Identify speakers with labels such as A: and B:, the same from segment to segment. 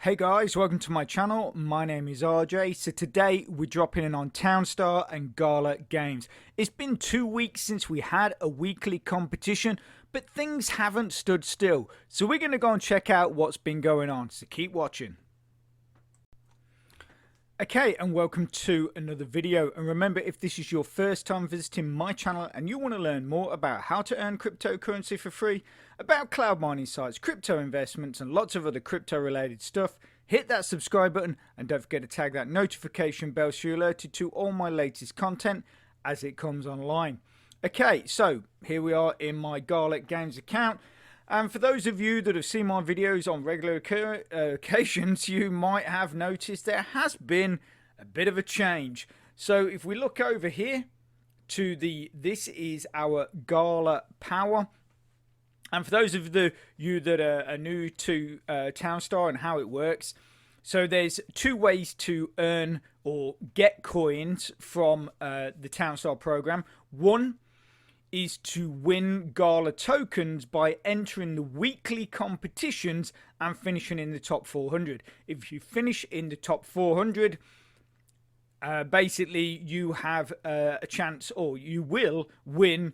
A: Hey guys, welcome to my channel. My name is RJ. So today we're dropping in on Townstar and Gala games. It's been 2 weeks since we had a weekly competition, but things haven't stood still. So we're going to go and check out what's been going on. So keep watching. Okay, and welcome to another video. And remember, if this is your first time visiting my channel and you want to learn more about how to earn cryptocurrency for free, about cloud mining sites, crypto investments, and lots of other crypto related stuff, hit that subscribe button and don't forget to tag that notification bell so you're alerted to all my latest content as it comes online. Okay, so here we are in my Gala Games account. And for those of you that have seen my videos on regular occasions, you might have noticed there has been a bit of a change. So if we look over here to this is our Gala Power. And for those of you that are new to Townstar and how it works, so there's two ways to earn or get coins from the Townstar program. One is to win Gala tokens by entering the weekly competitions and finishing in the top 400. If you finish in the top 400, basically you have a chance, or you will win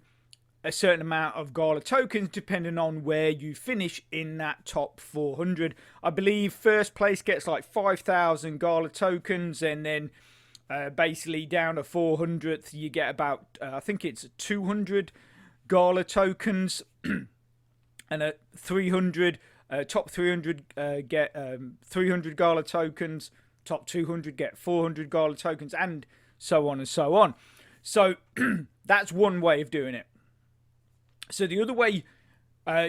A: a certain amount of Gala tokens depending on where you finish in that top 400. I believe first place gets like 5,000 Gala tokens, and then basically down to 400th you get about I think it's 200 Gala tokens and at 300 top 300 get 300 Gala tokens, top 200 get 400 Gala tokens, and so on and so on. So that's one way of doing it. So the other way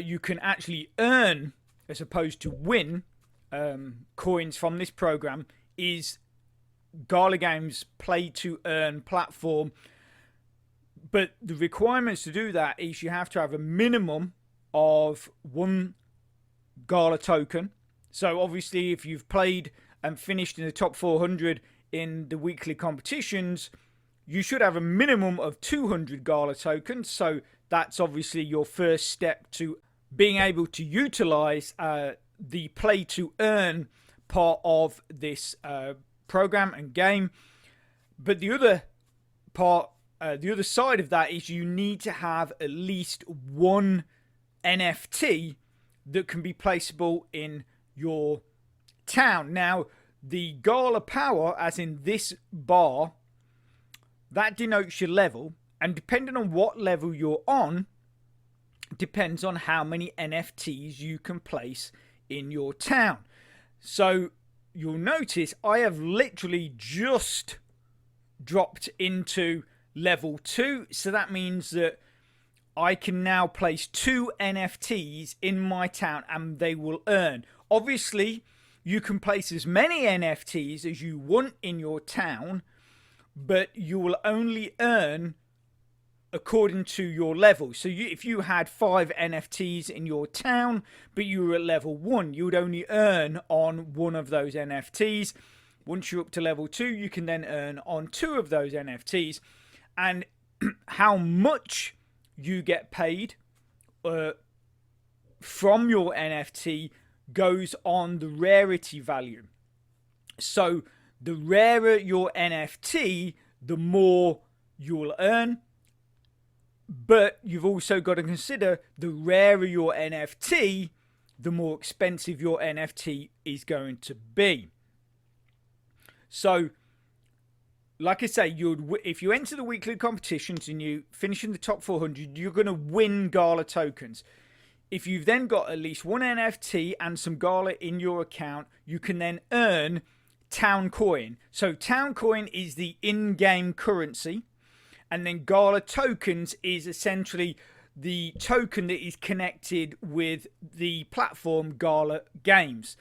A: you can actually earn as opposed to win coins from this program is Gala Games play to earn platform. But the requirements to do that is you have to have a minimum of 1 Gala token. So obviously if you've played and finished in the top 400 in the weekly competitions, you should have a minimum of 200 Gala tokens. So that's obviously your first step to being able to utilize the play to earn part of this program and game. But the other part, the other side of that is you need to have at least one NFT that can be placeable in your town. Now, the Gala Power, as in this bar, that denotes your level, and depending on what level you're on, depends on how many NFTs you can place in your town. So you'll notice I have literally just dropped into level 2, so that means that I can now place 2 NFTs in my town and they will earn. Obviously you can place as many NFTs as you want in your town, but you will only earn according to your level. So if you had 5 NFTs in your town but you were at level 1, you would only earn on 1 of those NFTs. Once you're up to level 2, you can then earn on 2 of those NFTs. And how much you get paid from your NFT goes on the rarity value. So the rarer your NFT, the more you'll earn. But you've also got to consider the rarer your NFT, the more expensive your NFT is going to be. So, like I say, if you enter the weekly competitions and you finish in the top 400, you're going to win Gala tokens. If you've then got at least 1 NFT and some Gala in your account, you can then earn Town Coin. So Town Coin is the in-game currency. And then Gala tokens is essentially the token that is connected with the platform Gala Games,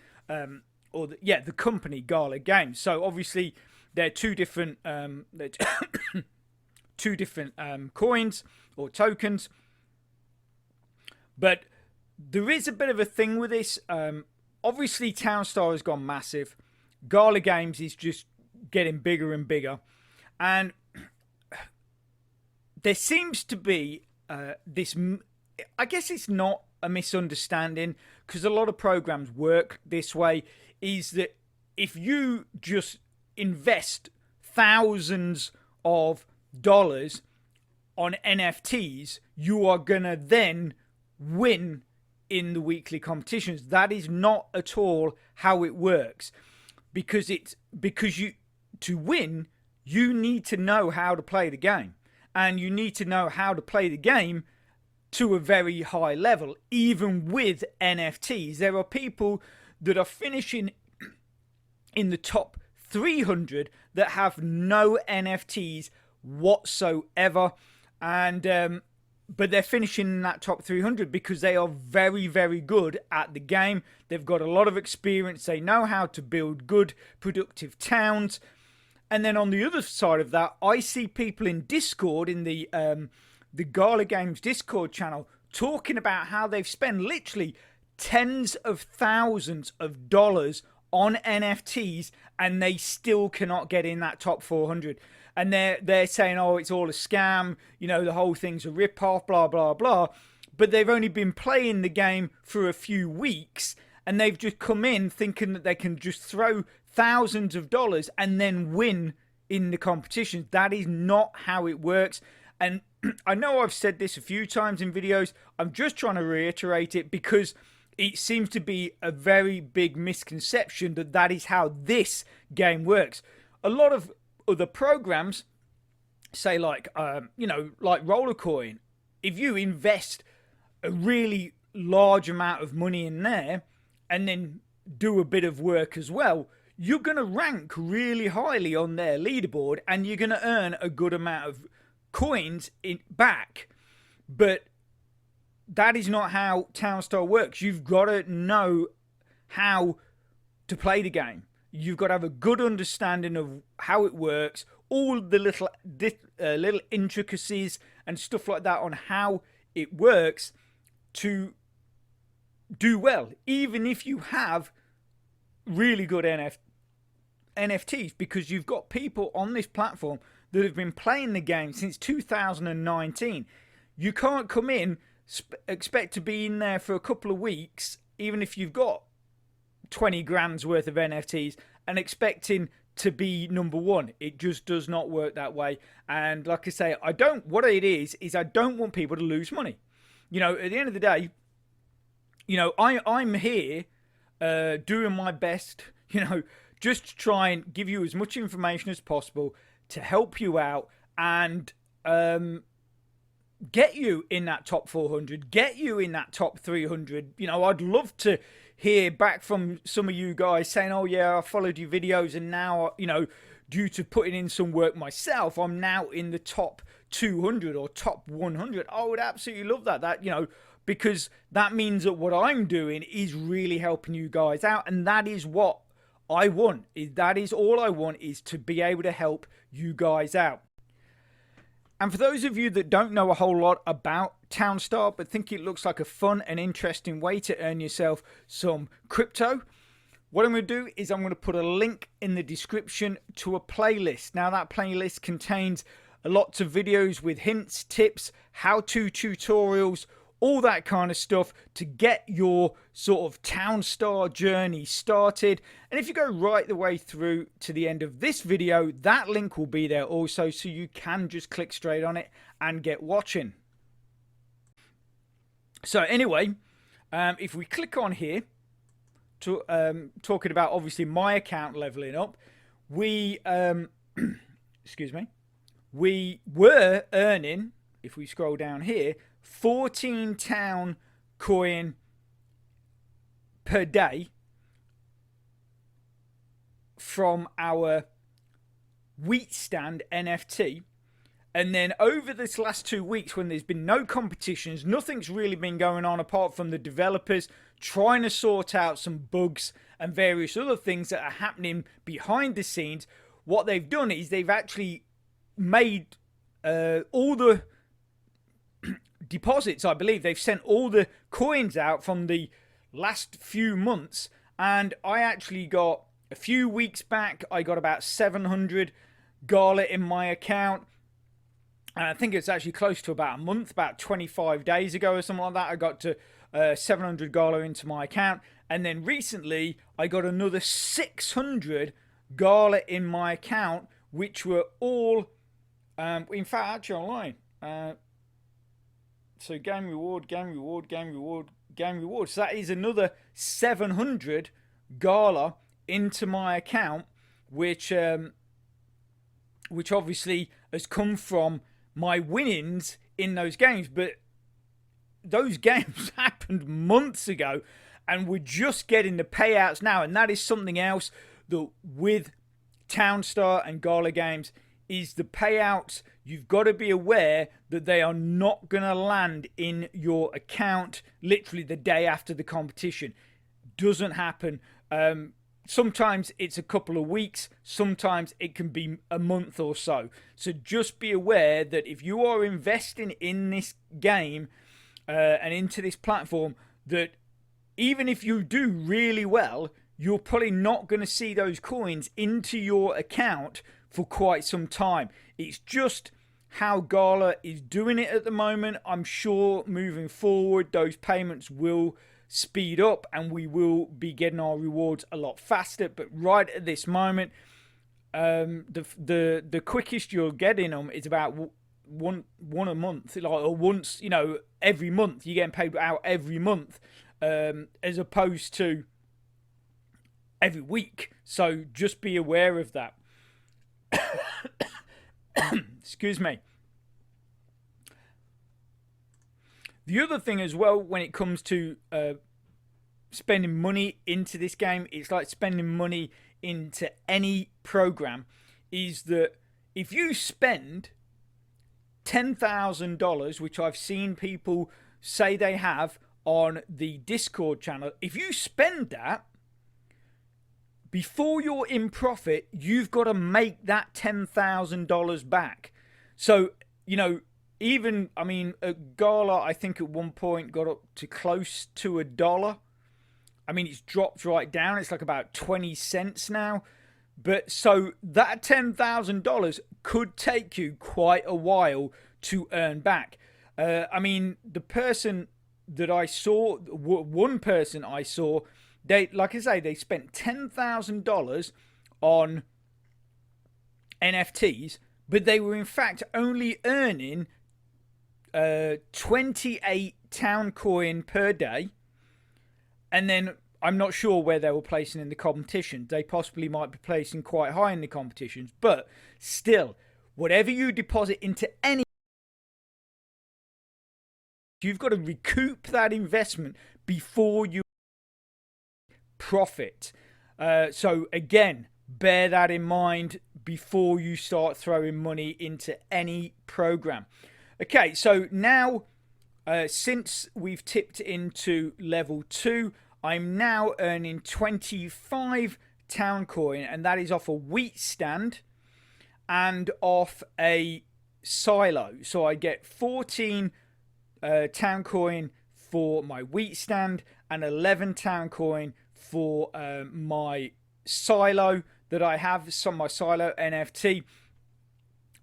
A: or the company Gala Games. So obviously they're two different coins or tokens. But there is a bit of a thing with this. Obviously Townstar has gone massive. Gala Games is just getting bigger and bigger, and there seems to be this, I guess it's not a misunderstanding, because a lot of programs work this way, is that if you just invest thousands of dollars on NFTs, you are gonna then win in the weekly competitions. That is not at all how it works, because you to win, you need to know how to play the game, and you need to know how to play the game to a very high level. Even with NFTs, there are people that are finishing in the top 300 that have no NFTs whatsoever, and but they're finishing in that top 300 because they are very, very good at the game. They've got a lot of experience. They know how to build good, productive towns. And then on the other side of that, I see people in Discord, in the Gala Games Discord channel, talking about how they've spent literally tens of thousands of dollars on NFTs and they still cannot get in that top 400. And they're saying, oh, it's all a scam, you know, the whole thing's a rip-off, blah, blah, blah. But they've only been playing the game for a few weeks, and they've just come in thinking that they can just throw thousands of dollars and then win in the competitions. That is not how it works. And I know I've said this a few times in videos. I'm just trying to reiterate it because it seems to be a very big misconception that that is how this game works. A lot of other programs say, like like Rollercoin, if you invest a really large amount of money in there and then do a bit of work as well, you're going to rank really highly on their leaderboard and you're going to earn a good amount of coins back. But that is not how Townstar works. You've got to know how to play the game. You've got to have a good understanding of how it works, all the little intricacies and stuff like that on how it works to do well, even if you have really good NFTs, because you've got people on this platform that have been playing the game since 2019. You can't come in, expect to be in there for a couple of weeks, even if you've got 20 grand's worth of NFTs, and expecting to be number one. It just does not work that way. And like I say, what it is I don't want people to lose money. You know, at the end of the day, you know, I'm here doing my best, you know, just to try and give you as much information as possible to help you out and get you in that top 400, get you in that top 300. You know, I'd love to hear back from some of you guys saying, oh yeah, I followed your videos and now, you know, due to putting in some work myself, I'm now in the top 200 or top 100. I would absolutely love that, you know, because that means that what I'm doing is really helping you guys out, and that is what I want. That is all I want, is to be able to help you guys out. And for those of you that don't know a whole lot about Townstar but think it looks like a fun and interesting way to earn yourself some crypto, what I'm going to do is I'm going to put a link in the description to a playlist. Now that playlist contains lots of videos with hints, tips, how-to tutorials, all that kind of stuff to get your sort of Townstar journey started. And if you go right the way through to the end of this video, that link will be there also, so you can just click straight on it and get watching. So anyway, if we click on here, to talking about obviously my account leveling up, we excuse me, we were earning, if we scroll down here, 14 town coin per day from our wheat stand NFT. And then over this last 2 weeks, when there's been no competitions, nothing's really been going on apart from the developers trying to sort out some bugs and various other things that are happening behind the scenes. What they've done is they've actually made all the deposits, I believe. They've sent all the coins out from the last few months, and I actually got a few weeks back, I got about 700 Gala in my account. And I think it's actually close to about a month, about 25 days ago or something like that, I got to 700 Gala into my account. And then recently, I got another 600 Gala in my account, which were all, in fact, actually online. So game reward, game reward, game reward, game reward. So that is another 700 Gala into my account, which obviously has come from my winnings in those games. But those games happened months ago, and we're just getting the payouts now. And that is something else that with Townstar and Gala games is the payouts. You've got to be aware that they are not going to land in your account literally the day after the competition. Doesn't happen. Sometimes it's a couple of weeks. Sometimes it can be a month or so. So just be aware that if you are investing in this game and into this platform, that even if you do really well, you're probably not going to see those coins into your account for quite some time. It's just how Gala is doing it at the moment. I'm sure moving forward, those payments will speed up and we will be getting our rewards a lot faster. But right at this moment, the quickest you're getting them is about one a month, like, or once, every month. You're getting paid out every month, as opposed to every week. So just be aware of that. Excuse me. The other thing as well, when it comes to spending money into this game, it's like spending money into any program, is that if you spend $10,000, which I've seen people say they have on the Discord channel, if you spend that, before you're in profit, you've got to make that $10,000 back. So, even, at Gala, I think at one point got up to close to $1. It's dropped right down. It's like about 20 cents now. But so that $10,000 could take you quite a while to earn back. The person that I saw, one person I saw, they spent $10,000 on NFTs, but they were in fact only earning 28 town coin per day. And then I'm not sure where they were placing in the competition. They possibly might be placing quite high in the competitions, but still, whatever you deposit into any, you've got to recoup that investment before you profit. So again, bear that in mind before you start throwing money into any program. Okay, so now since we've tipped into level 2, I'm now earning 25 town coin, and that is off a wheat stand and off a silo. So I get 14 town coin for my wheat stand and 11 town coin for my silo that I have, my silo NFT.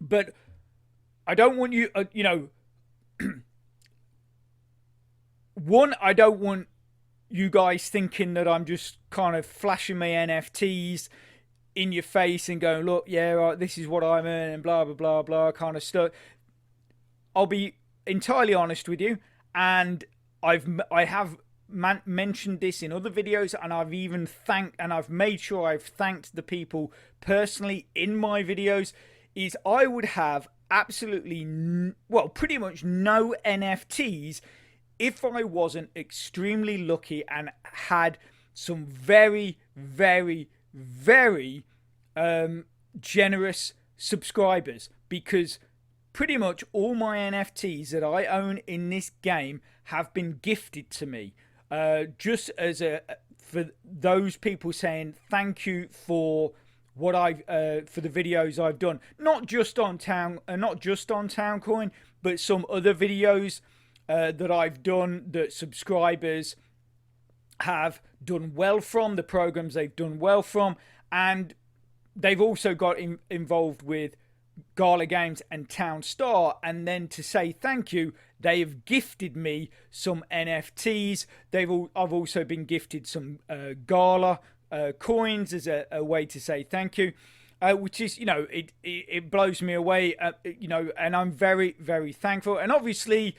A: But I don't want you, one, I don't want you guys thinking that I'm just kind of flashing my NFTs in your face and going, look, yeah, right, this is what I'm earning, blah, blah, blah, blah, kind of stuff. I'll be entirely honest with you, and I have mentioned this in other videos, and I've made sure I've thanked the people personally in my videos, is I would have absolutely, pretty much no NFTs if I wasn't extremely lucky and had some very, very, very generous subscribers, because pretty much all my NFTs that I own in this game have been gifted to me. Just as for those people saying thank you for what for the videos I've done, not just on Towncoin, but some other videos that I've done that subscribers have done well from, the programs they've done well from, and they've also got involved with Gala Games and Townstar. And then to say thank you, they have gifted me some NFTs. I've also been gifted some Gala coins as a way to say thank you. Which is, it blows me away, and I'm very, very thankful. And obviously,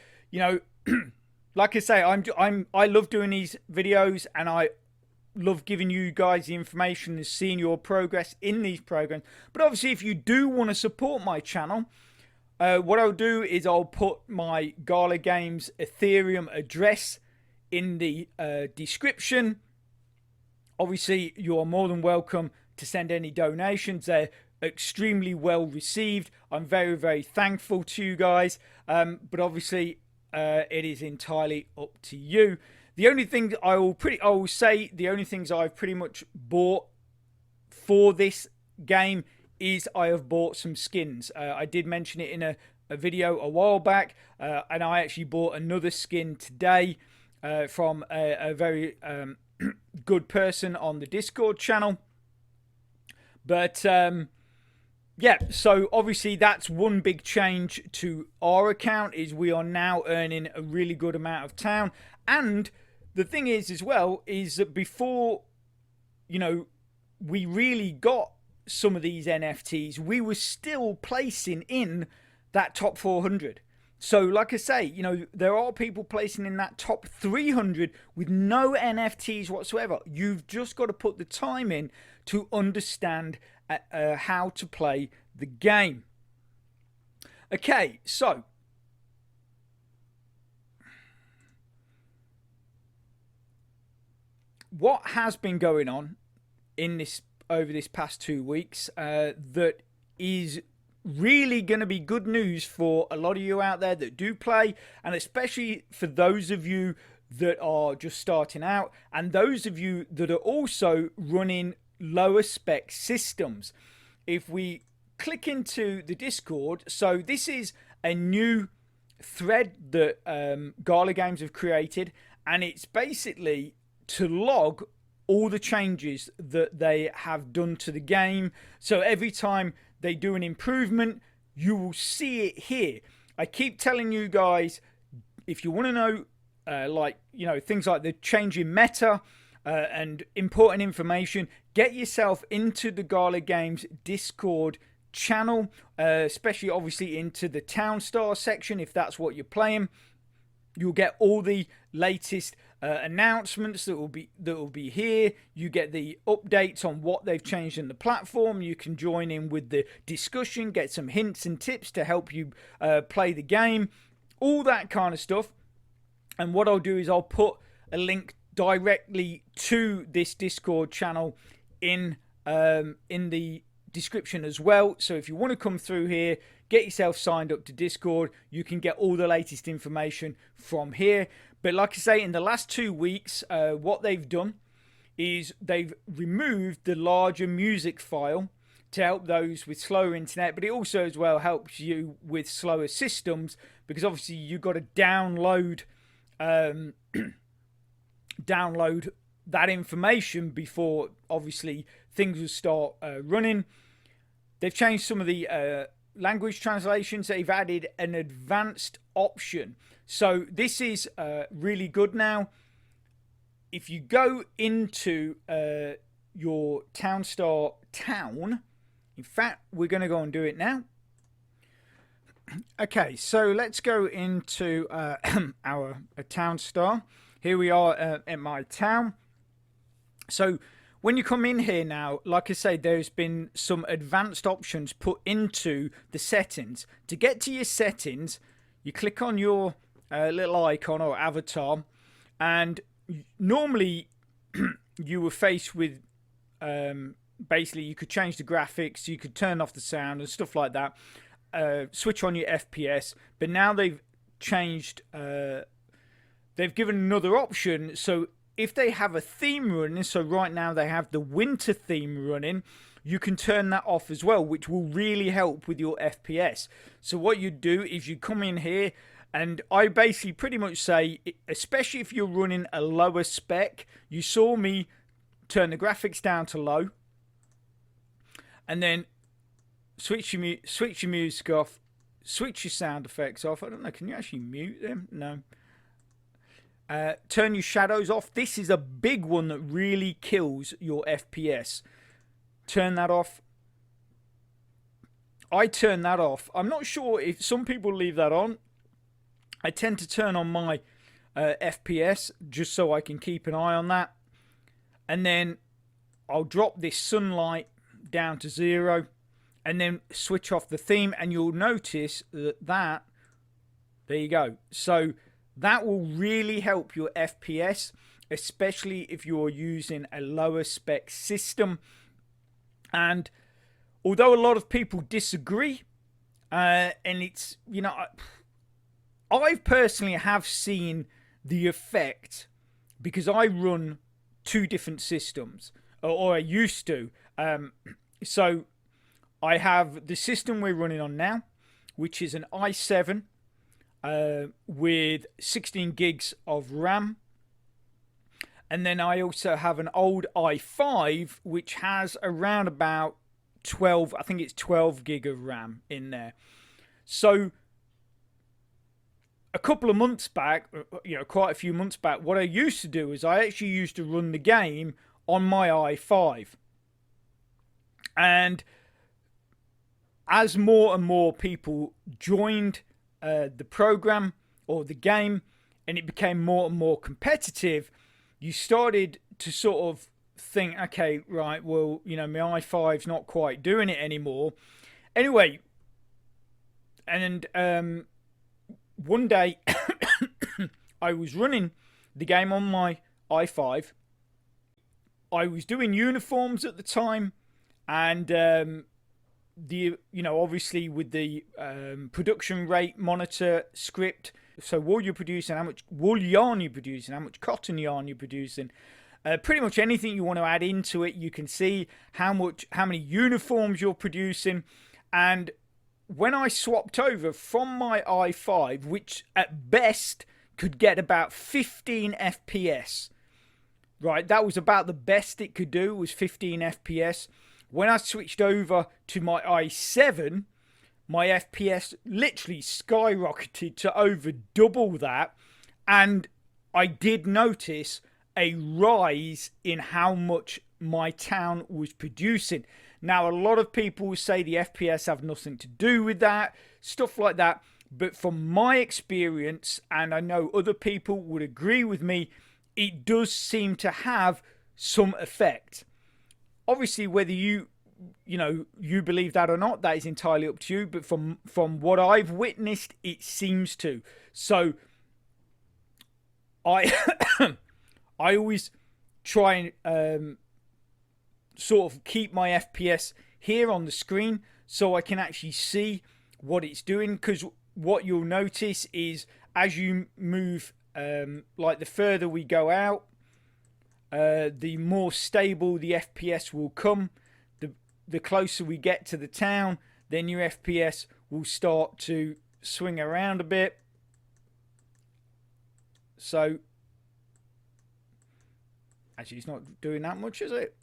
A: like I say, I love doing these videos, and I love giving you guys the information and seeing your progress in these programs. But obviously, if you do want to support my channel, what I'll do is I'll put my Gala Games Ethereum address in the description. Obviously, you are more than welcome to send any donations. They're extremely well received. I'm very, very thankful to you guys. But obviously, it is entirely up to you. The only thing I will say, the only things I've pretty much bought for this game is I have bought some skins. I did mention it in a video a while back, and I actually bought another skin today from a very good person on the Discord channel. But yeah, so obviously that's one big change to our account, is we are now earning a really good amount of town. And the thing is as well is that before, we really got some of these NFTs, we were still placing in that top 400. So like I say, there are people placing in that top 300 with no NFTs whatsoever. You've just got to put the time in to understand how to play the game. Okay, so what has been going on in over this past 2 weeks that is really going to be good news for a lot of you out there that do play, and especially for those of you that are just starting out, and those of you that are also running lower spec systems. If we click into the Discord, so this is a new thread that Gala Games have created, and it's basically to log all the changes that they have done to the game. So every time they do an improvement, you will see it here. I keep telling you guys, if you want to know things like the change in meta and important information, get yourself into the Gala Games Discord channel, especially obviously into the Townstar section if that's what you're playing. You'll get all the latest announcements that will be here. You get the updates on what they've changed in the platform. You can join in with the discussion, get some hints and tips to help you play the game, all that kind of stuff. And what I'll do is I'll put a link directly to this Discord channel in the description as well. So if you want to come through here, get yourself signed up to Discord, you can get all the latest information from here. But like I say, in the last 2 weeks, what they've done is they've removed the larger music file to help those with slower internet, but it also as well helps you with slower systems, because obviously you've got to download download that information before obviously things will start running. They've changed some of the language translations. They've added an advanced option. So this is really good now. If you go into your Townstar town, in fact, we're going to go and do it now. Okay, so let's go into our Townstar. Here we are at my town. So when you come in here now, like I say, there's been some advanced options put into the settings. To get to your settings, you click on your little icon or avatar, and normally you were faced with basically you could change the graphics, you could turn off the sound and stuff like that, switch on your FPS. But now they've changed, they've given another option. So if they have a theme running, so right now they have the winter theme running, you can turn that off as well, which will really help with your FPS. So what you do is you come in here, and I basically pretty much say, especially if you're running a lower spec, you saw me turn the graphics down to low, and then switch your music off, switch your sound effects off. I don't know, can you actually mute them? No. Turn your shadows off. This is a big one that really kills your FPS. Turn that off. I turn that off. I'm not sure if some people leave that on. I tend to turn on my FPS just so I can keep an eye on that. And then I'll drop this sunlight down to 0 and then switch off the theme, and you'll notice that there you go. So that will really help your FPS, especially if you're using a lower spec system. And although a lot of people disagree, and it's, you know, I personally have seen the effect because I run 2 different systems, or I used to. So I have the system we're running on now, which is an i7 with 16 gigs of RAM. And then I also have an old i5, which has around about 12, I think it's 12 gig of RAM in there. So a couple of months back, you know, quite a few months back, what I used to do is I actually used to run the game on my i5. And as more and more people joined the program or the game, and it became more and more competitive, you started to sort of think, okay, right, well, you know, my i5's not quite doing it anymore. Anyway, and one day I was running the game on my i5. I was doing uniforms at the time, and the, you know, obviously with the production rate monitor script, so wool you're producing, how much wool yarn you're producing, how much cotton yarn you're producing, pretty much anything you want to add into it, you can see how many uniforms you're producing. And when I swapped over from my i5, which at best could get about 15 FPS, right, that was about the best it could do, was 15 FPS. When I switched over to my i7, my FPS literally skyrocketed to over double that, and I did notice a rise in how much my town was producing. Now, a lot of people say the FPS have nothing to do with that, stuff like that, but from my experience, and I know other people would agree with me, it does seem to have some effect. Obviously, whether you believe that or not, that is entirely up to you. But from what I've witnessed, it seems to. So I I always try and sort of keep my FPS here on the screen so I can actually see what it's doing. Because what you'll notice is as you move, like the further we go out, the more stable the FPS will come. The closer we get to the town, then your FPS will start to swing around a bit. So, actually, it's not doing that much, is it?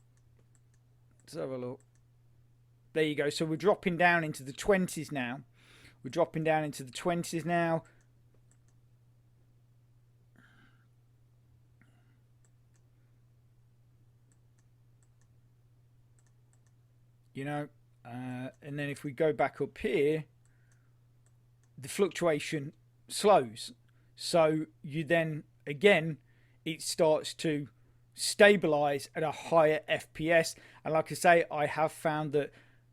A: Let's have a look. There you go. So we're dropping down into the 20s now. We're dropping down into the 20s now. You know, and then if we go back up here, the fluctuation slows. So you then, again, it starts to stabilize at a higher FPS. And like I say, I have found that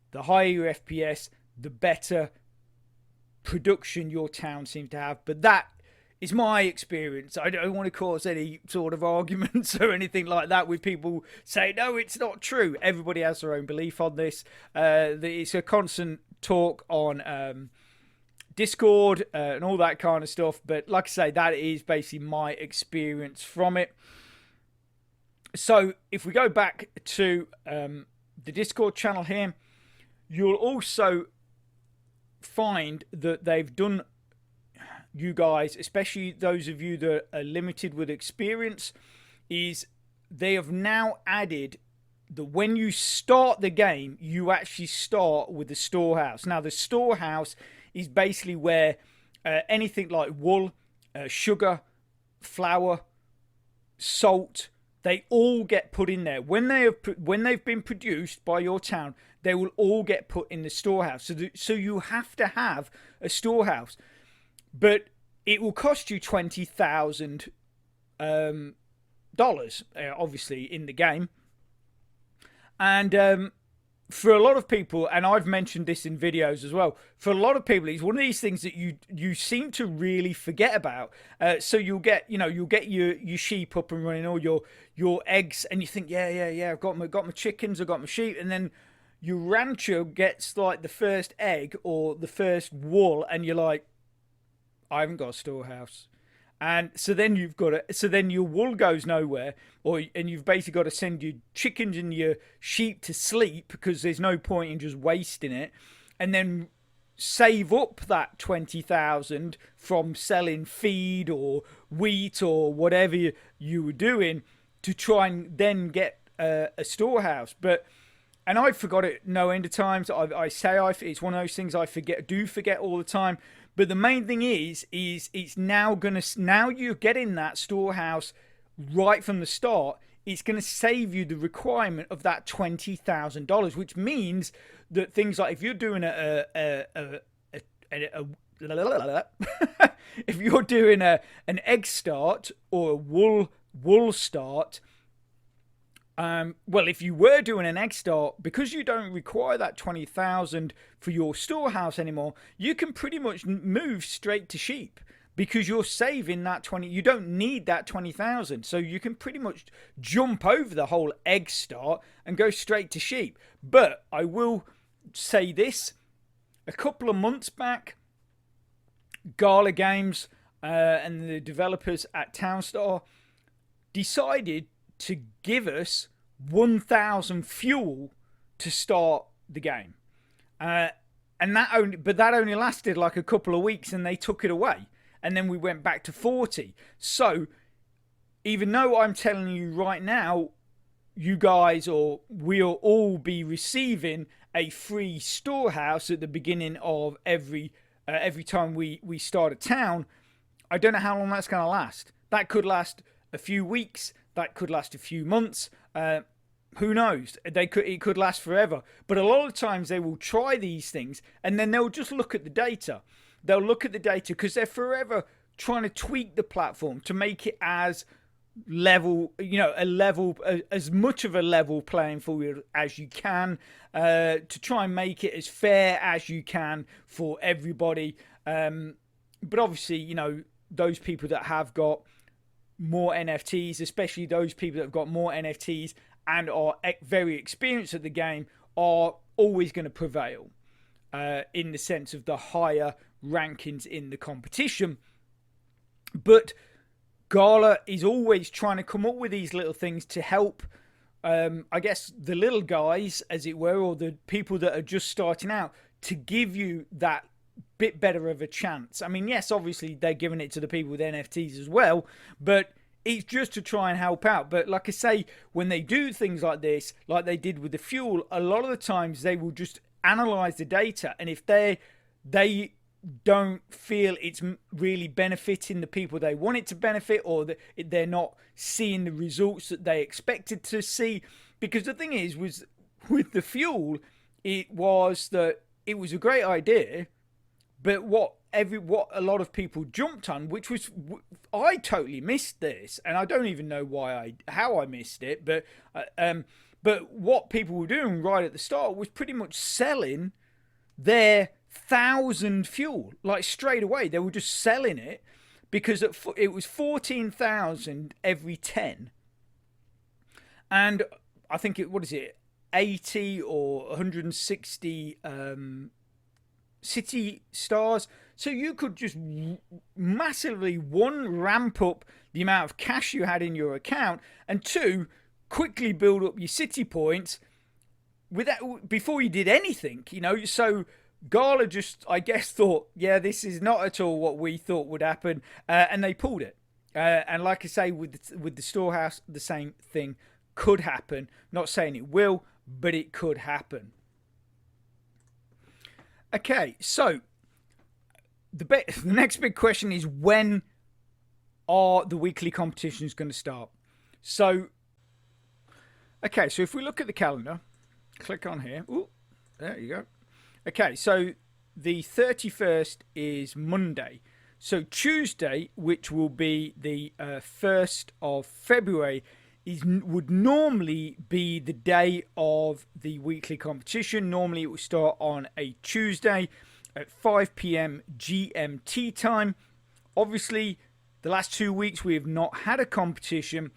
A: the higher your FPS, the better production your town seems to have. But that is my experience. I don't want to cause any sort of arguments or anything like that with people saying, no, it's not true. Everybody has their own belief on this. It's a constant talk on Discord and all that kind of stuff. But like I say, that is basically my experience from it. So if we go back to the Discord channel here, you'll also find that they've done, you guys, especially those of you that are limited with experience, is they have now added that when you start the game, you actually start with the storehouse. Now, the storehouse is basically where anything like wool, sugar, flour, salt, they all get put in there. When they've been produced by your town, they will all get put in the storehouse. So you have to have a storehouse, but it will cost you $20,000 obviously in the game. And for a lot of people, and I've mentioned this in videos as well, for a lot of people, it's one of these things that you seem to really forget about. So you'll get your sheep up and running, or your eggs, and you think, yeah, I've got my chickens, I've got my sheep, and then your rancher gets like the first egg or the first wool, and you're like, I haven't got a storehouse. And so then your wool goes nowhere, and you've basically got to send your chickens and your sheep to sleep because there's no point in just wasting it, and then save up that 20,000 from selling feed or wheat or whatever you were doing to try and then get a storehouse. And I forgot it no end of times. It's one of those things I forget all the time. But the main thing is it's now you're getting that storehouse right from the start. It's going to save you the requirement of that $20,000, which means that things like if you're doing if you're doing an egg start or a wool start. Well, if you were doing an egg start, because you don't require that 20,000 for your storehouse anymore, you can pretty much move straight to sheep because you're saving that 20. You don't need that 20,000, so you can pretty much jump over the whole egg start and go straight to sheep. But I will say this: a couple of months back, Gala Games and the developers at Townstar decided to give us 1,000 fuel to start the game, and that only lasted like a couple of weeks, and they took it away, and then we went back to 40. So even though I'm telling you right now, you guys or we'll all be receiving a free storehouse at the beginning of every time we start a town, I don't know how long that's going to last. That could last a few weeks. That could last a few months. Who knows? It could last forever. But a lot of times they will try these things and then they'll just look at the data. They'll look at the data because they're forever trying to tweak the platform to make it as level, as much of a level playing field as you can, to try and make it as fair as you can for everybody. But obviously, those people that have got more NFTs, especially those people that have got more NFTs and are very experienced at the game, are always going to prevail in the sense of the higher rankings in the competition. But Gala is always trying to come up with these little things to help, I guess, the little guys, as it were, or the people that are just starting out, to give you that bit better of a chance. I mean, yes, obviously they're giving it to the people with NFTs as well, but it's just to try and help out. But like I say, when they do things like this, like they did with the fuel, a lot of the times they will just analyze the data, and if they don't feel it's really benefiting the people they want it to benefit, or that they're not seeing the results that they expected to see, because the thing is, was with the fuel, it was a great idea. But what a lot of people jumped on, which was, I totally missed this, and I don't even know how I missed it. But what people were doing right at the start was pretty much selling their 1,000 fuel, like straight away. They were just selling it because it was 14,000 every 10, and I think 80 or 160. City stars, so you could just massively, one, ramp up the amount of cash you had in your account, and two, quickly build up your city points before you did anything. So Gala just, I guess, thought, yeah, this is not at all what we thought would happen, and they pulled it. And like I say, with the storehouse, the same thing could happen. Not saying it will, but it could happen. Okay, so the next big question is, when are the weekly competitions going to start? So, okay, so if we look at the calendar, click on here. Ooh, there you go. Okay, so the 31st is Monday. So Tuesday, which will be the 1st of February, would normally be the day of the weekly competition. Normally it will start on a Tuesday at 5 p.m. GMT time. Obviously, the last 2 weeks we have not had a competition.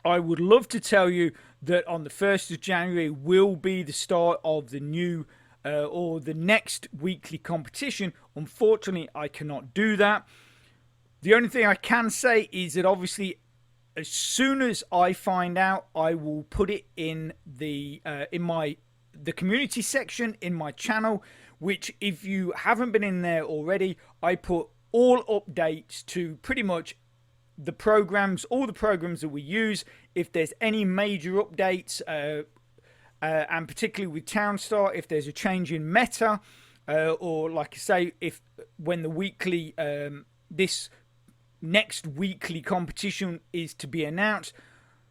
A: I would love to tell you that on the 1st of January will be the start of the new or the next weekly competition. Unfortunately, I cannot do that. The only thing I can say is that obviously, as soon as I find out, I will put it in the community section in my channel, which, if you haven't been in there already, I put all updates to pretty much the programs, all the programs that we use. If there's any major updates, and particularly with Townstar, if there's a change in meta, or like I say, if when the weekly this next weekly competition is to be announced,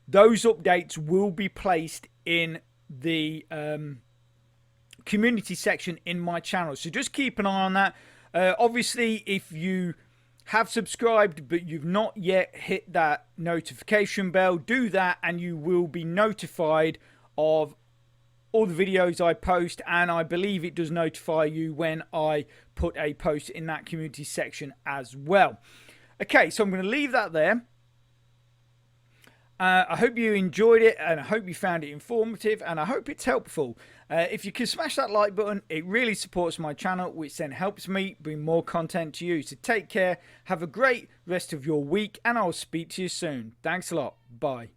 A: those updates will be placed in the community section in my channel. So just keep an eye on that. Obviously, if you have subscribed but you've not yet hit that notification bell, do that and you will be notified of all the videos I post, and I believe it does notify you when I put a post in that community section as well. Okay, so I'm going to leave that there. I hope you enjoyed it, and I hope you found it informative, and I hope it's helpful. If you can smash that like button, it really supports my channel, which then helps me bring more content to you. So take care, have a great rest of your week, and I'll speak to you soon. Thanks a lot. Bye.